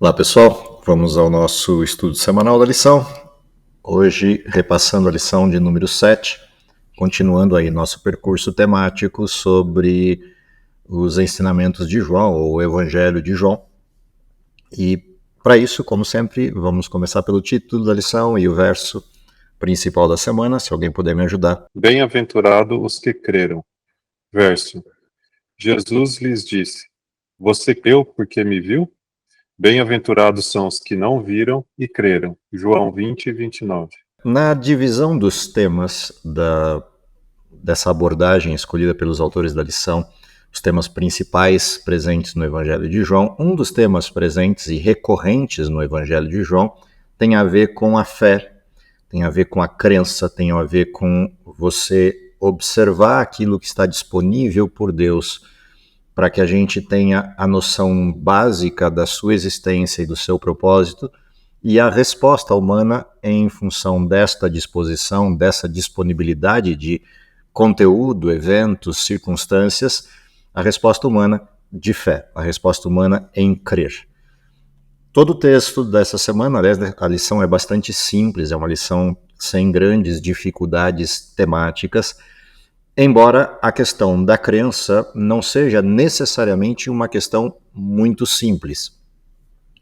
Olá pessoal, vamos ao nosso estudo semanal da lição. Hoje repassando a lição de número 7, continuando aí nosso percurso temático sobre os ensinamentos de João, ou o Evangelho de João. E para isso, como sempre, vamos começar pelo título da lição e o verso principal da semana, se alguém puder me ajudar. Bem-aventurado os que creram. Verso. Jesus lhes disse: Você creu porque me viu? Bem-aventurados são os que não viram e creram. João 20, 29. Na divisão dos temas dessa abordagem escolhida pelos autores da lição, os temas principais presentes no Evangelho de João, um dos temas presentes e recorrentes no Evangelho de João tem a ver com a fé, tem a ver com a crença, tem a ver com você observar aquilo que está disponível por Deus para que a gente tenha a noção básica da sua existência e do seu propósito, e a resposta humana em função desta disposição, dessa disponibilidade de conteúdo, eventos, circunstâncias, a resposta humana de fé, a resposta humana em crer. Todo o texto dessa semana, aliás, a lição é bastante simples, é uma lição sem grandes dificuldades temáticas, embora a questão da crença não seja necessariamente uma questão muito simples.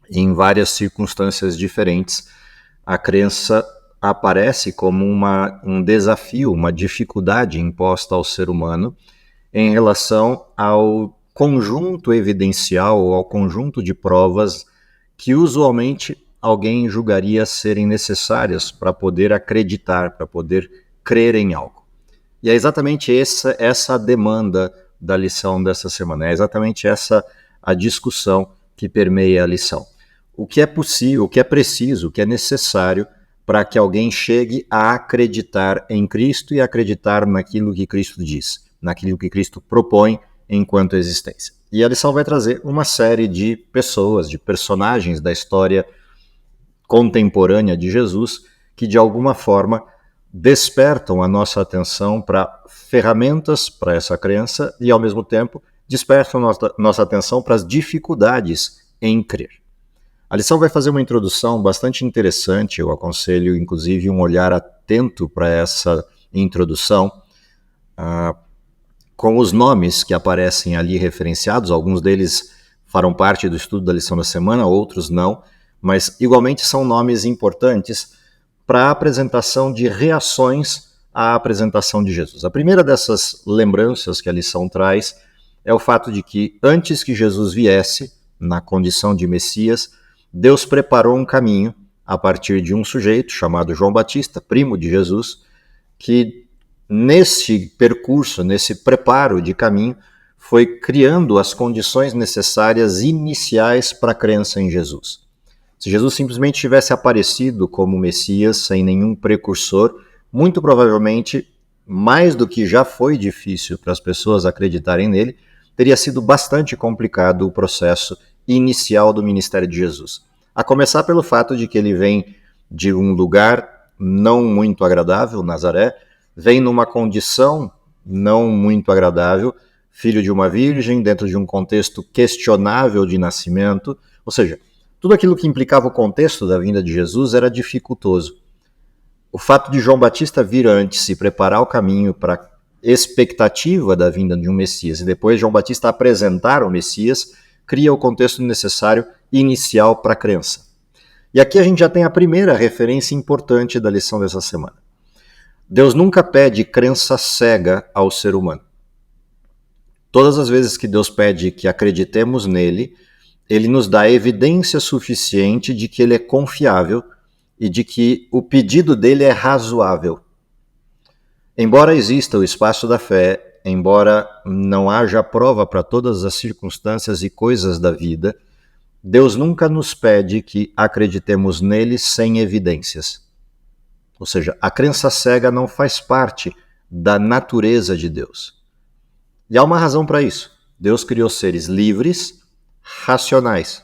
Em várias circunstâncias diferentes, a crença aparece como um desafio, uma dificuldade imposta ao ser humano em relação ao conjunto evidencial ou ao conjunto de provas que usualmente alguém julgaria serem necessárias para poder acreditar, para poder crer em algo. E é exatamente essa a demanda da lição dessa semana, é exatamente essa a discussão que permeia a lição. O que é possível, o que é preciso, o que é necessário para que alguém chegue a acreditar em Cristo e acreditar naquilo que Cristo diz, naquilo que Cristo propõe enquanto existência. E a lição vai trazer uma série de pessoas, de personagens da história contemporânea de Jesus que de alguma forma despertam a nossa atenção para ferramentas para essa crença e, ao mesmo tempo, despertam nossa atenção para as dificuldades em crer. A lição vai fazer uma introdução bastante interessante, eu aconselho, inclusive, um olhar atento para essa introdução, com os nomes que aparecem ali referenciados, alguns deles farão parte do estudo da lição da semana, outros não, mas igualmente são nomes importantes para a apresentação de reações à apresentação de Jesus. A primeira dessas lembranças que a lição traz é o fato de que, antes que Jesus viesse, na condição de Messias, Deus preparou um caminho a partir de um sujeito chamado João Batista, primo de Jesus, que nesse percurso, nesse preparo de caminho, foi criando as condições necessárias iniciais para a crença em Jesus. Se Jesus simplesmente tivesse aparecido como Messias, sem nenhum precursor, muito provavelmente, mais do que já foi difícil para as pessoas acreditarem nele, teria sido bastante complicado o processo inicial do ministério de Jesus. A começar pelo fato de que ele vem de um lugar não muito agradável, Nazaré, vem numa condição não muito agradável, filho de uma virgem, dentro de um contexto questionável de nascimento, ou seja, tudo aquilo que implicava o contexto da vinda de Jesus era dificultoso. O fato de João Batista vir antes e preparar o caminho para a expectativa da vinda de um Messias e depois João Batista apresentar o Messias cria o contexto necessário inicial para a crença. E aqui a gente já tem a primeira referência importante da lição dessa semana. Deus nunca pede crença cega ao ser humano. Todas as vezes que Deus pede que acreditemos nele, ele nos dá evidência suficiente de que ele é confiável e de que o pedido dele é razoável. Embora exista o espaço da fé, embora não haja prova para todas as circunstâncias e coisas da vida, Deus nunca nos pede que acreditemos nele sem evidências. Ou seja, a crença cega não faz parte da natureza de Deus. E há uma razão para isso. Deus criou seres livres, racionais.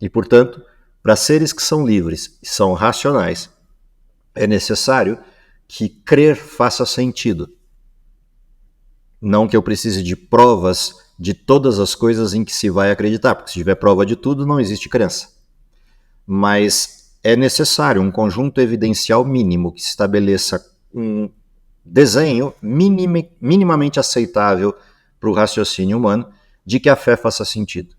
E, portanto, para seres que são livres e são racionais, é necessário que crer faça sentido. Não que eu precise de provas de todas as coisas em que se vai acreditar, porque se tiver prova de tudo, não existe crença. mas é necessário um conjunto evidencial mínimo que estabeleça um desenho minimamente aceitável para o raciocínio humano de que a fé faça sentido.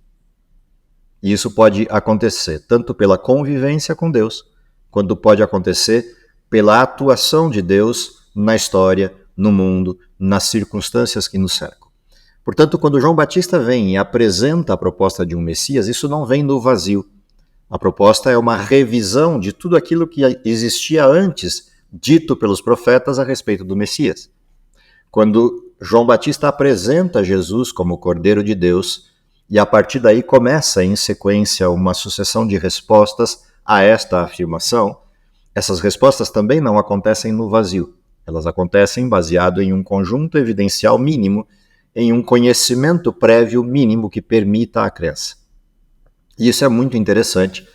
E isso pode acontecer tanto pela convivência com Deus, quanto pode acontecer pela atuação de Deus na história, no mundo, nas circunstâncias que nos cercam. Portanto, quando João Batista vem e apresenta a proposta de um Messias, isso não vem no vazio. A proposta é uma revisão de tudo aquilo que existia antes, dito pelos profetas a respeito do Messias. Quando João Batista apresenta Jesus como Cordeiro de Deus, e a partir daí começa em sequência uma sucessão de respostas a esta afirmação, essas respostas também não acontecem no vazio. Elas acontecem baseado em um conjunto evidencial mínimo, em um conhecimento prévio mínimo que permita a crença. E isso é muito interessante,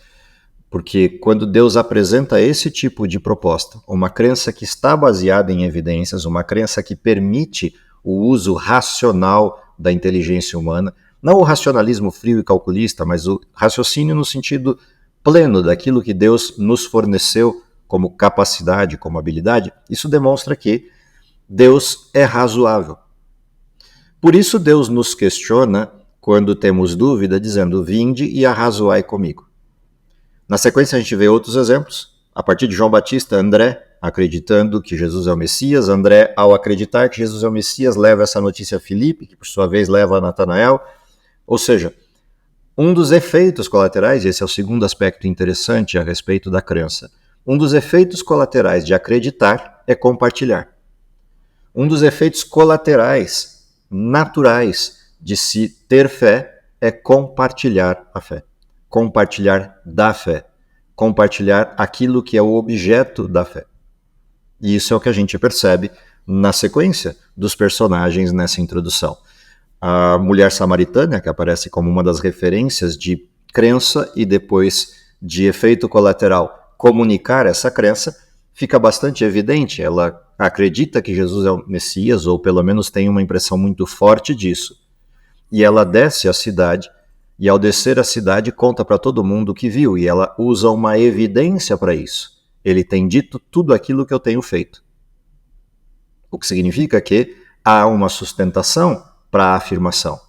porque quando Deus apresenta esse tipo de proposta, uma crença que está baseada em evidências, uma crença que permite o uso racional da inteligência humana, não o racionalismo frio e calculista, mas o raciocínio no sentido pleno daquilo que Deus nos forneceu como capacidade, como habilidade, isso demonstra que Deus é razoável. Por isso Deus nos questiona quando temos dúvida, dizendo: vinde e arrazoai comigo. Na sequência a gente vê outros exemplos. A partir de João Batista, André, acreditando que Jesus é o Messias. André, ao acreditar que Jesus é o Messias, leva essa notícia a Filipe, que por sua vez leva a Natanael. Ou seja, um dos efeitos colaterais, esse é o segundo aspecto interessante a respeito da crença, um dos efeitos colaterais de acreditar é compartilhar. Um dos efeitos colaterais naturais de se ter fé é compartilhar a fé, compartilhar da fé, compartilhar aquilo que é o objeto da fé. E isso é o que a gente percebe na sequência dos personagens nessa introdução. A mulher samaritana, que aparece como uma das referências de crença e depois de efeito colateral comunicar essa crença, fica bastante evidente. Ela acredita que Jesus é o Messias, ou pelo menos tem uma impressão muito forte disso. E ela desce à cidade, e ao descer à cidade conta para todo mundo o que viu, e ela usa uma evidência para isso. Ele tem dito tudo aquilo que eu tenho feito. O que significa que há uma sustentação para a afirmação.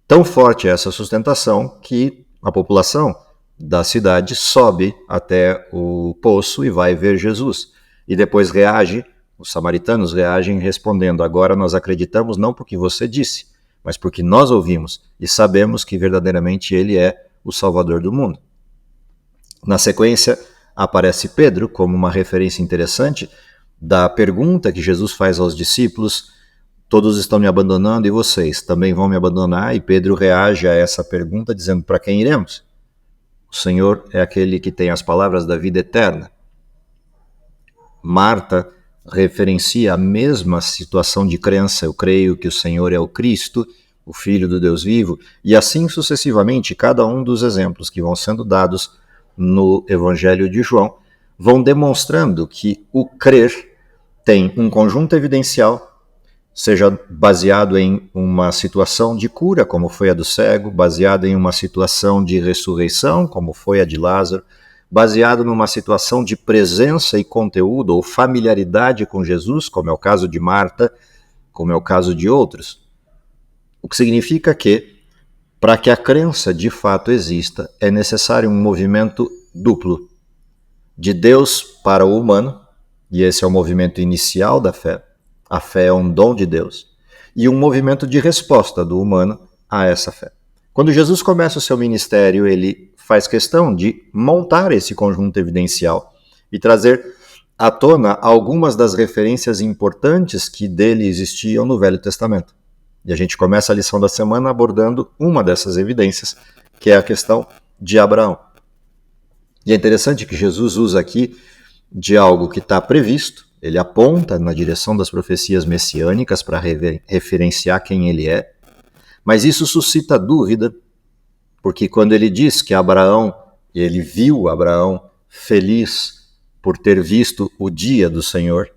Tão forte é essa sustentação que a população da cidade sobe até o poço e vai ver Jesus. E depois reage, os samaritanos reagem respondendo: agora nós acreditamos não porque você disse, mas porque nós ouvimos e sabemos que verdadeiramente ele é o Salvador do mundo. Na sequência, aparece Pedro como uma referência interessante da pergunta que Jesus faz aos discípulos: todos estão me abandonando e vocês também vão me abandonar? E Pedro reage a essa pergunta dizendo: para quem iremos? O Senhor é aquele que tem as palavras da vida eterna. Marta referencia a mesma situação de crença: eu creio que o Senhor é o Cristo, o Filho do Deus vivo, e assim sucessivamente. Cada um dos exemplos que vão sendo dados no Evangelho de João vão demonstrando que o crer tem um conjunto evidencial, seja baseado em uma situação de cura, como foi a do cego, baseado em uma situação de ressurreição, como foi a de Lázaro, baseado numa situação de presença e conteúdo ou familiaridade com Jesus, como é o caso de Marta, como é o caso de outros. O que significa que, para que a crença de fato exista, é necessário um movimento duplo, de Deus para o humano, e esse é o movimento inicial da fé. A fé é um dom de Deus, e um movimento de resposta do humano a essa fé. Quando Jesus começa o seu ministério, ele faz questão de montar esse conjunto evidencial e trazer à tona algumas das referências importantes que dele existiam no Velho Testamento. E a gente começa a lição da semana abordando uma dessas evidências, que é a questão de Abraão. E é interessante que Jesus usa aqui de algo que está previsto. Ele aponta na direção das profecias messiânicas para referenciar quem ele é, mas isso suscita dúvida, porque quando ele diz que ele viu Abraão feliz por ter visto o dia do Senhor,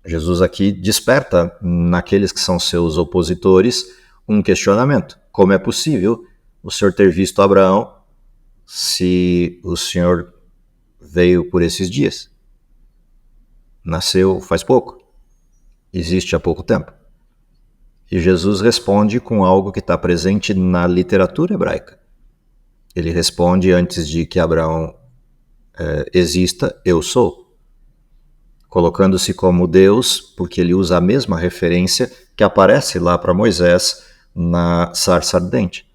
Jesus aqui desperta naqueles que são seus opositores um questionamento: como é possível o Senhor ter visto Abraão se o senhor veio por esses dias? Nasceu faz pouco? Existe há pouco tempo? E Jesus responde com algo que está presente na literatura hebraica. Ele responde antes de que Abraão exista, eu sou. Colocando-se como Deus, porque ele usa a mesma referência que aparece lá para Moisés na sarça ardente.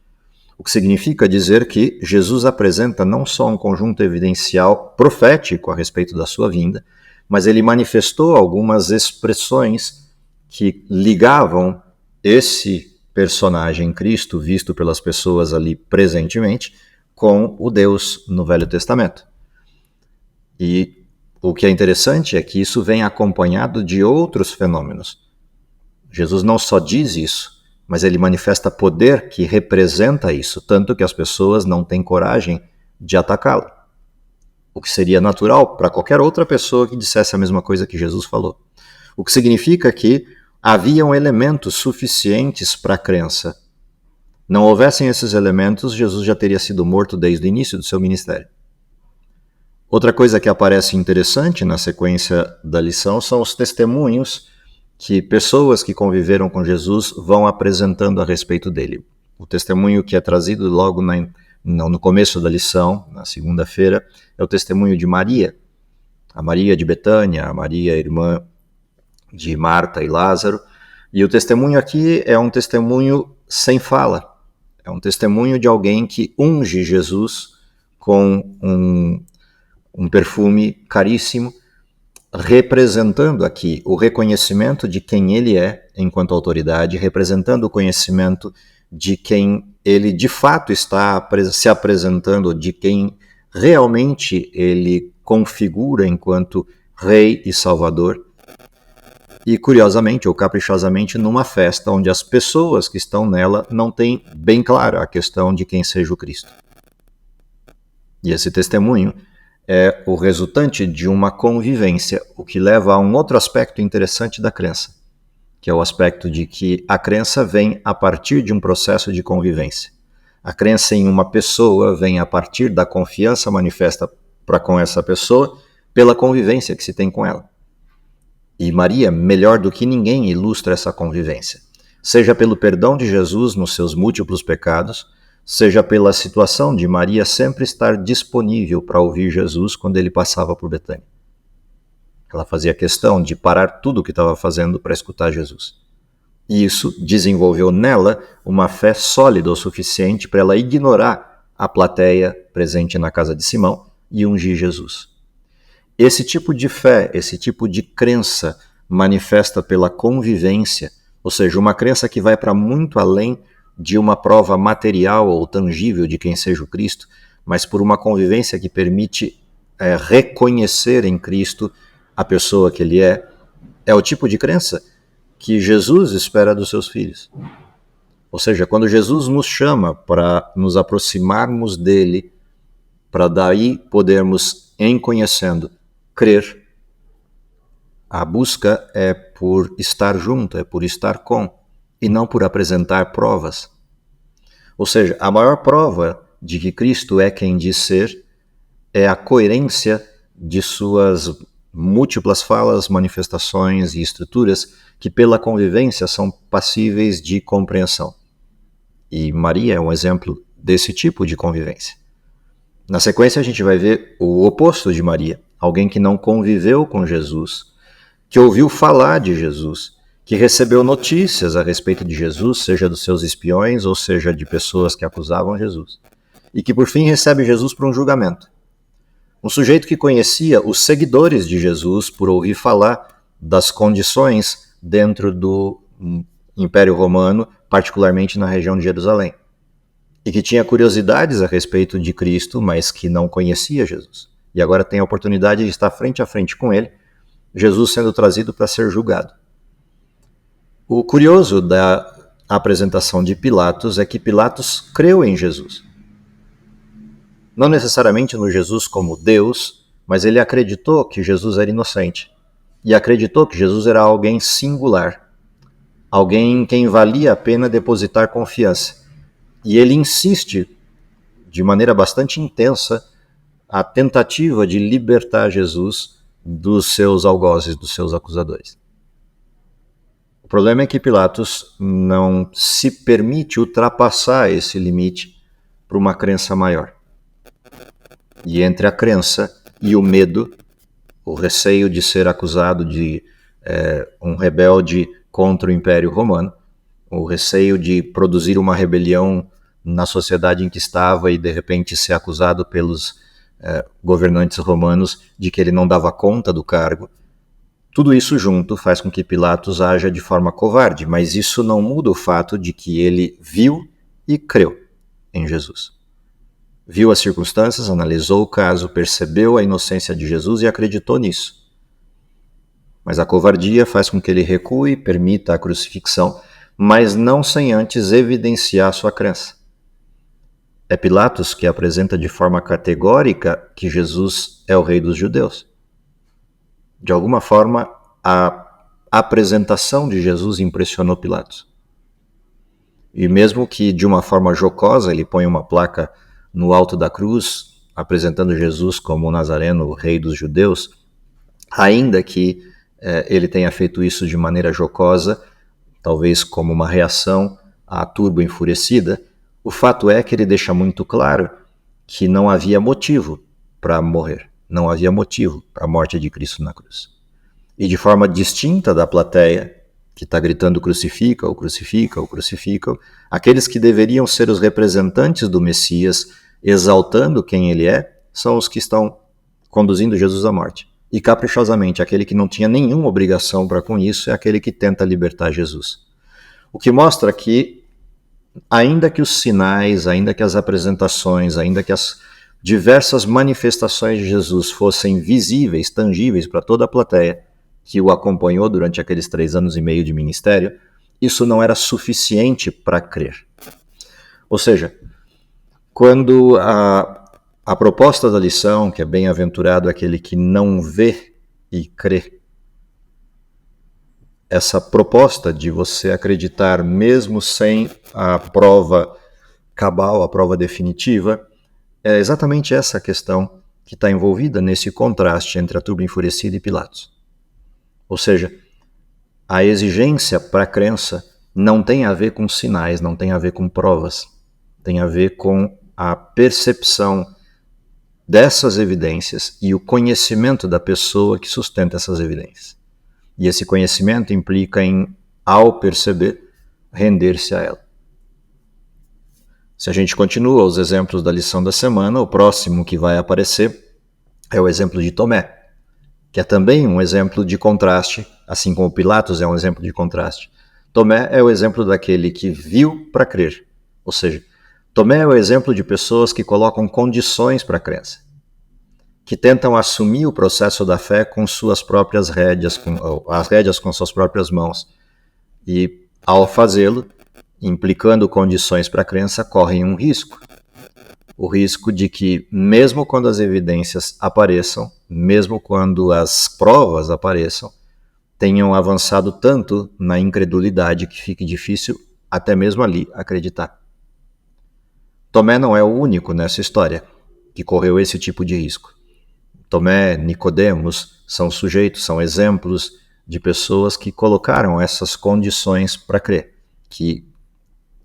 O que significa dizer que Jesus apresenta não só um conjunto evidencial profético a respeito da sua vinda, mas ele manifestou algumas expressões que ligavam esse personagem Cristo, visto pelas pessoas ali presentemente, com o Deus no Velho Testamento. E o que é interessante é que isso vem acompanhado de outros fenômenos. Jesus não só diz isso, mas ele manifesta poder que representa isso, tanto que as pessoas não têm coragem de atacá-lo. O que seria natural para qualquer outra pessoa que dissesse a mesma coisa que Jesus falou. O que significa que haviam elementos suficientes para a crença. Não houvessem esses elementos, Jesus já teria sido morto desde o início do seu ministério. Outra coisa que aparece interessante na sequência da lição são os testemunhos que pessoas que conviveram com Jesus vão apresentando a respeito dele. O testemunho que é trazido logo no começo da lição, na segunda-feira, é o testemunho de Maria. A Maria de Betânia, a Maria, irmã de Marta e Lázaro. E o testemunho aqui é um testemunho sem fala. É um testemunho de alguém que unge Jesus com um perfume caríssimo, representando aqui o reconhecimento de quem ele é enquanto autoridade, representando o conhecimento de quem ele de fato está se apresentando, de quem realmente ele configura enquanto rei e salvador. E curiosamente ou caprichosamente numa festa onde as pessoas que estão nela não têm bem clara a questão de quem seja o Cristo. E esse testemunho é o resultante de uma convivência, o que leva a um outro aspecto interessante da crença, que é o aspecto de que a crença vem a partir de um processo de convivência. A crença em uma pessoa vem a partir da confiança manifesta para com essa pessoa pela convivência que se tem com ela. E Maria, melhor do que ninguém, ilustra essa convivência, seja pelo perdão de Jesus nos seus múltiplos pecados, seja pela situação de Maria sempre estar disponível para ouvir Jesus quando ele passava por Betânia. Ela fazia questão de parar tudo o que estava fazendo para escutar Jesus. E isso desenvolveu nela uma fé sólida o suficiente para ela ignorar a plateia presente na casa de Simão e ungir Jesus. Esse tipo de fé, esse tipo de crença manifesta pela convivência, ou seja, uma crença que vai para muito além de uma prova material ou tangível de quem seja o Cristo, mas por uma convivência que permite reconhecer em Cristo a pessoa que ele é o tipo de crença que Jesus espera dos seus filhos. Ou seja, quando Jesus nos chama para nos aproximarmos dele, para daí podermos, em conhecendo, crer, a busca é por estar junto, é por estar com, e não por apresentar provas. Ou seja, a maior prova de que Cristo é quem diz ser é a coerência de suas múltiplas falas, manifestações e estruturas que pela convivência são passíveis de compreensão. E Maria é um exemplo desse tipo de convivência. Na sequência a gente vai ver o oposto de Maria, alguém que não conviveu com Jesus, que ouviu falar de Jesus, que recebeu notícias a respeito de Jesus, seja dos seus espiões ou seja de pessoas que acusavam Jesus, e que por fim recebe Jesus para um julgamento. Um sujeito que conhecia os seguidores de Jesus por ouvir falar das condições dentro do Império Romano, particularmente na região de Jerusalém, e que tinha curiosidades a respeito de Cristo, mas que não conhecia Jesus. E agora tem a oportunidade de estar frente a frente com ele, Jesus sendo trazido para ser julgado. O curioso da apresentação de Pilatos é que Pilatos creu em Jesus. Não necessariamente no Jesus como Deus, mas ele acreditou que Jesus era inocente. E acreditou que Jesus era alguém singular, alguém em quem valia a pena depositar confiança. E ele insiste, de maneira bastante intensa a tentativa de libertar Jesus dos seus algozes, dos seus acusadores. O problema é que Pilatos não se permite ultrapassar esse limite para uma crença maior. E entre a crença e o medo, o receio de ser acusado de um rebelde contra o Império Romano, o receio de produzir uma rebelião na sociedade em que estava e de repente ser acusado pelos governantes romanos de que ele não dava conta do cargo, tudo isso junto faz com que Pilatos haja de forma covarde, mas isso não muda o fato de que ele viu e creu em Jesus. Viu as circunstâncias, analisou o caso, percebeu a inocência de Jesus e acreditou nisso. Mas a covardia faz com que ele recue e permita a crucifixão, mas não sem antes evidenciar sua crença. É Pilatos que apresenta de forma categórica que Jesus é o rei dos judeus. De alguma forma, a apresentação de Jesus impressionou Pilatos. E mesmo que de uma forma jocosa ele ponha uma placa no alto da cruz, apresentando Jesus como o Nazareno, o rei dos judeus, ainda que ele tenha feito isso de maneira jocosa, talvez como uma reação à turba enfurecida, o fato é que ele deixa muito claro que não havia motivo para morrer, não havia motivo para a morte de Cristo na cruz. E de forma distinta da plateia, que está gritando crucifica-o, crucifica-o, crucifica-o, aqueles que deveriam ser os representantes do Messias, exaltando quem ele é, são os que estão conduzindo Jesus à morte. E caprichosamente, aquele que não tinha nenhuma obrigação para com isso é aquele que tenta libertar Jesus. O que mostra que, ainda que os sinais, ainda que as apresentações, ainda que as diversas manifestações de Jesus fossem visíveis, tangíveis para toda a plateia que o acompanhou durante aqueles 3 anos e meio de ministério, isso não era suficiente para crer. Ou seja, quando a proposta da lição, que é bem-aventurado aquele que não vê e crê, essa proposta de você acreditar mesmo sem a prova cabal, a prova definitiva, é exatamente essa questão que está envolvida nesse contraste entre a turba enfurecida e Pilatos. Ou seja, a exigência para a crença não tem a ver com sinais, não tem a ver com provas, tem a ver com a percepção dessas evidências e o conhecimento da pessoa que sustenta essas evidências. E esse conhecimento implica em, ao perceber, render-se a ela. Se a gente continua os exemplos da lição da semana, o próximo que vai aparecer é o exemplo de Tomé, que é também um exemplo de contraste, assim como Pilatos é um exemplo de contraste. Tomé é o exemplo daquele que viu para crer, ou seja, Tomé é o exemplo de pessoas que colocam condições para a crença, que tentam assumir o processo da fé com suas próprias rédeas, as rédeas com suas próprias mãos, e ao fazê-lo, implicando condições para a crença, correm um risco. O risco de que, mesmo quando as evidências apareçam, mesmo quando as provas apareçam, tenham avançado tanto na incredulidade que fique difícil até mesmo ali acreditar. Tomé não é o único nessa história que correu esse tipo de risco. Tomé, Nicodemos são sujeitos, são exemplos de pessoas que colocaram essas condições para crer, que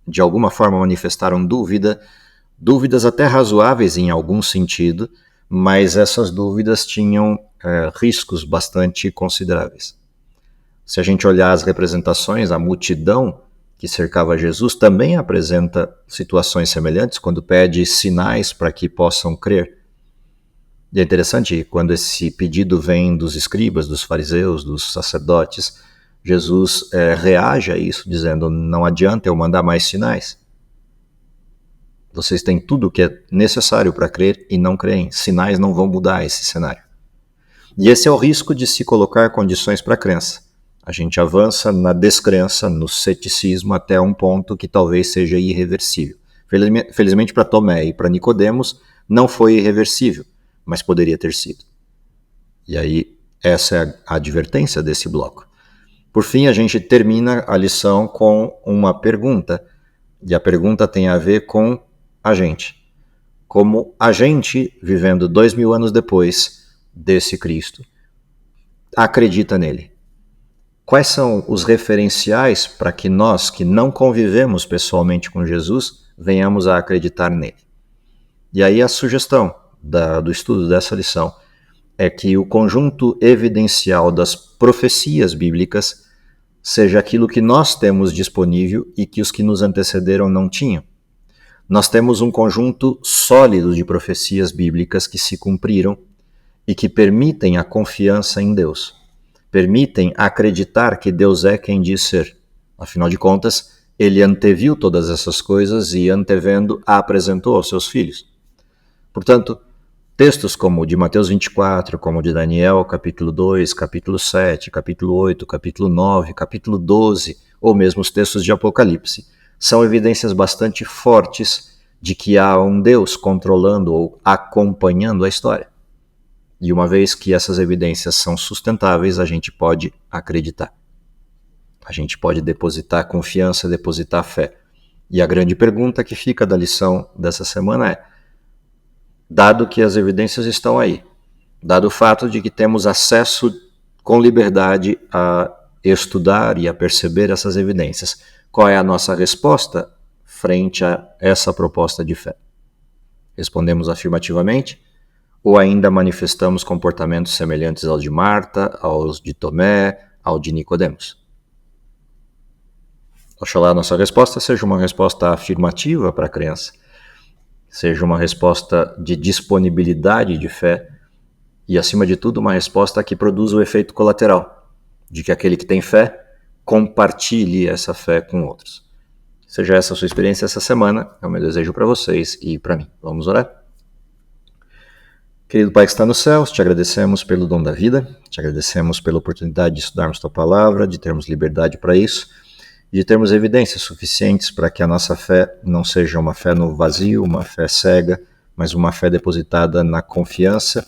de alguma forma manifestaram dúvidas até razoáveis em algum sentido, mas essas dúvidas tinham riscos bastante consideráveis. Se a gente olhar as representações, a multidão que cercava Jesus também apresenta situações semelhantes quando pede sinais para que possam crer. E é interessante, quando esse pedido vem dos escribas, dos fariseus, dos sacerdotes, Jesus reage a isso, dizendo, não adianta eu mandar mais sinais. Vocês têm tudo o que é necessário para crer e não creem. Sinais não vão mudar esse cenário. E esse é o risco de se colocar condições para a crença. A gente avança na descrença, no ceticismo, até um ponto que talvez seja irreversível. Felizmente para Tomé e para Nicodemos, não foi irreversível, mas poderia ter sido. E aí, essa é a advertência desse bloco. Por fim, a gente termina a lição com uma pergunta, e a pergunta tem a ver com a gente. como a gente, vivendo 2000 anos depois desse Cristo, acredita nele. Quais são os referenciais para que nós, que não convivemos pessoalmente com Jesus, venhamos a acreditar nele? E aí a sugestão do estudo dessa lição é que o conjunto evidencial das profecias bíblicas seja aquilo que nós temos disponível e que os que nos antecederam não tinham. Nós temos um conjunto sólido de profecias bíblicas que se cumpriram e que permitem a confiança em Deus. Permitem acreditar que Deus é quem diz ser. Afinal de contas, ele anteviu todas essas coisas e, antevendo, a apresentou aos seus filhos. Portanto, textos como o de Mateus 24, como o de Daniel, capítulo 2, capítulo 7, capítulo 8, capítulo 9, capítulo 12, ou mesmo os textos de Apocalipse, são evidências bastante fortes de que há um Deus controlando ou acompanhando a história. E uma vez que essas evidências são sustentáveis, a gente pode acreditar. A gente pode depositar confiança, depositar fé. E a grande pergunta que fica da lição dessa semana é: dado que as evidências estão aí, dado o fato de que temos acesso com liberdade a estudar e a perceber essas evidências, qual é a nossa resposta frente a essa proposta de fé? Respondemos afirmativamente? Ou ainda manifestamos comportamentos semelhantes aos de Marta, aos de Tomé, ao de Nicodemos? Oxalá a nossa resposta seja uma resposta afirmativa para a crença, seja uma resposta de disponibilidade de fé e, acima de tudo, uma resposta que produza o efeito colateral, de que aquele que tem fé compartilhe essa fé com outros. Seja essa a sua experiência essa semana, é o meu desejo para vocês e para mim. Vamos orar? Querido Pai que está nos céus, te agradecemos pelo dom da vida, te agradecemos pela oportunidade de estudarmos tua palavra, de termos liberdade para isso, e de termos evidências suficientes para que a nossa fé não seja uma fé no vazio, uma fé cega, mas uma fé depositada na confiança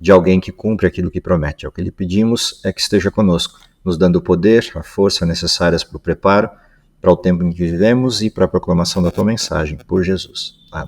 de alguém que cumpre aquilo que promete. O que lhe pedimos é que esteja conosco, nos dando o poder, a força necessárias para o preparo, para o tempo em que vivemos e para a proclamação da tua mensagem, por Jesus.